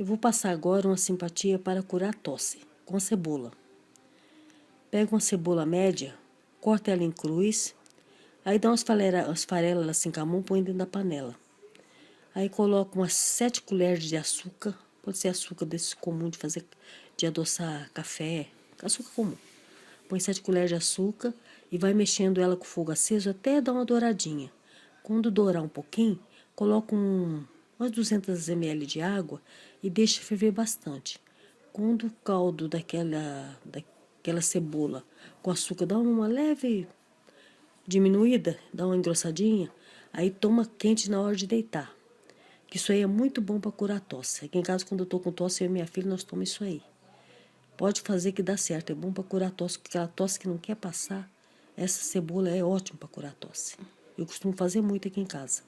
Eu vou passar agora uma simpatia para curar tosse, com cebola. Pega uma cebola média, corta ela em cruz, aí dá umas farelas assim com a mão, põe dentro da panela. Aí coloca umas 7 colheres de açúcar, pode ser açúcar desse comum de fazer, de adoçar café, açúcar comum. Põe 7 colheres de açúcar e vai mexendo ela com o fogo aceso até dar uma douradinha. Quando dourar um pouquinho, coloca umas 200 ml de água e deixa ferver bastante. Quando o caldo daquela cebola com açúcar dá uma leve diminuída, dá uma engrossadinha, aí toma quente na hora de deitar. Que isso aí é muito bom para curar tosse. Aqui em casa, quando eu tô com tosse, eu e minha filha, nós tomamos isso aí. Pode fazer que dá certo, é bom para curar tosse, porque aquela tosse que não quer passar, essa cebola é ótima para curar tosse. Eu costumo fazer muito aqui em casa.